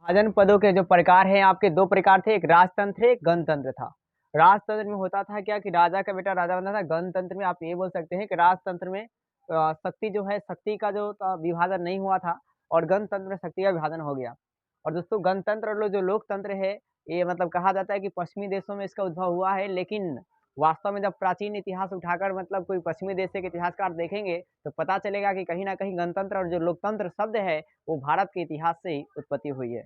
महाजन पदों के जो प्रकार हैं आपके दो प्रकार थे, एक राजतंत्र एक गणतंत्र था। राजतंत्र में होता था क्या कि राजा का बेटा राजा बनता था। गणतंत्र में आप ये बोल सकते हैं कि राजतंत्र में शक्ति जो है, शक्ति का जो विभाजन नहीं हुआ था, और गणतंत्र में शक्ति का विभाजन हो गया। और दोस्तों गणतंत्र और जो लोकतंत्र है, ये मतलब कहा जाता है कि पश्चिमी देशों में इसका उद्भव हुआ है, लेकिन वास्तव में जब प्राचीन इतिहास उठाकर मतलब कोई पश्चिमी देश के इतिहासकार देखेंगे तो पता चलेगा कि कहीं ना कहीं गणतंत्र और जो लोकतंत्र शब्द है वो भारत के इतिहास से ही उत्पत्ति हुई है,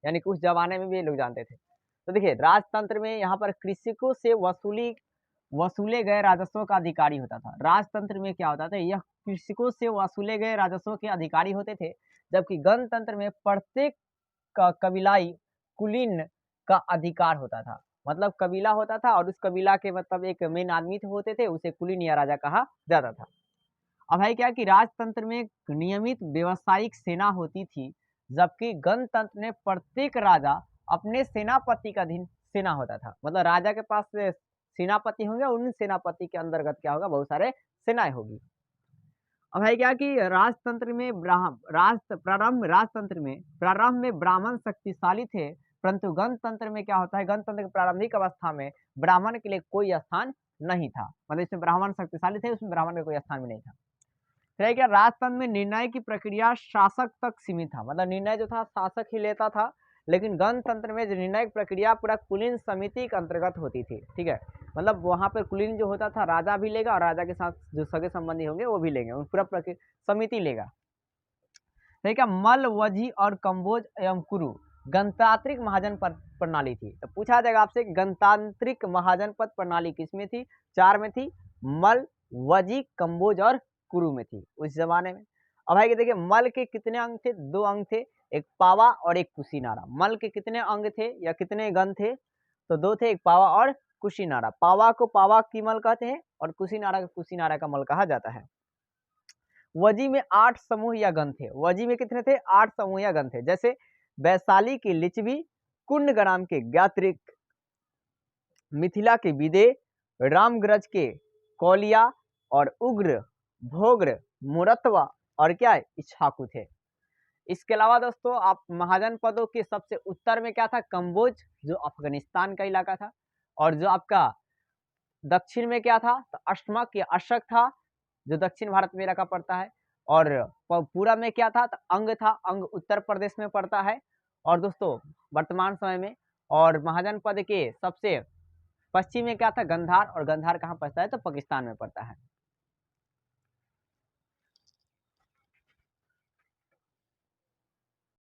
यानी कि उस जमाने में भी ये लोग जानते थे। तो देखिए राजतंत्र में यहाँ पर कृषकों से वसूले गए राजस्व का अधिकारी होता था। राजतंत्र में क्या होता था, यह कृषकों से वसूले गए राजस्व के अधिकारी होते थे, जबकि गणतंत्र में प्रत्येक कबीलाई कुलीन का अधिकार होता था। मतलब कबीला होता था और उस कबीला के मतलब एक मेन आदमी होते थे, उसे कुलीन या राजा कहा जाता था। अब है क्या कि राजतंत्र में नियमित व्यवसायिक सेना होती थी, जबकि गणतंत्र में प्रत्येक राजा अपने सेनापति का अधीन सेना होता था। मतलब राजा के पास सेनापति होंगे, उन सेनापति के अंतर्गत क्या होगा, बहुत सारे सेनाएं होगी। अब है क्या कि राजतंत्र में प्रारंभ में ब्राह्मण शक्तिशाली थे, परंतु गणतंत्र में क्या होता है, गणतंत्र की प्रारंभिक अवस्था में ब्राह्मण के लिए कोई स्थान नहीं था। मतलब इसमें ब्राह्मण शक्तिशाली थे, उसमें ब्राह्मण का कोई स्थान भी नहीं था। फिर है क्या, राजतंत्र में निर्णय की प्रक्रिया शासक तक सीमित था। मतलब निर्णय जो था शासक ही लेता था, लेकिन गणतंत्र में जो निर्णय की प्रक्रिया पूरा कुलीन समिति के अंतर्गत होती थी। ठीक है, मतलब वहां पर कुलीन जो होता था राजा भी लेगा और राजा के साथ जो सगे संबंधी होंगे वो भी लेंगे, पूरा समिति लेगा। ठीक है, मल वजी और कम्बोज एवं कुरु गणतांत्रिक महाजनपद प्रणाली थी। तो पूछा जाएगा आपसे गणतांत्रिक महाजनपद प्रणाली किसमें थी, चार में थी, मल, वजी, कम्बोज और कुरु में थी उस जमाने में। अब है कि देखिए मल के कितने अंग थे, दो अंग थे, एक पावा और एक कुशीनारा। मल के कितने अंग थे या कितने गण थे, तो दो थे, एक पावा और कुशीनारा। पावा को पावा की मल कहते हैं और कुशीनारा को कुशीनारा का मल कहा जाता है। वजी में 8 समूह या गण थे। वजी में कितने थे, 8 समूह या गण थे। जैसे वैशाली के लिच्छवी, कुंडग्राम के ज्ञात्रिक, मिथिला के विदे, रामगृज के कौलिया और उग्र, भोग्र, मुरतवा और क्या है, इच्छाकू थे। इसके अलावा दोस्तों आप महाजन पदों के सबसे उत्तर में क्या था, कम्बोज जो अफगानिस्तान का इलाका था, और जो आपका दक्षिण में क्या था, तो अष्टमक या अशक था जो दक्षिण भारत में इलाका पड़ता है, और पूरा में क्या था, तो अंग था, अंग उत्तर प्रदेश में पड़ता है। और दोस्तों वर्तमान समय में और महाजन पद के सबसे पश्चिम में क्या था, गंधार, और गंधार कहाँ पड़ता है, तो पाकिस्तान में पड़ता है।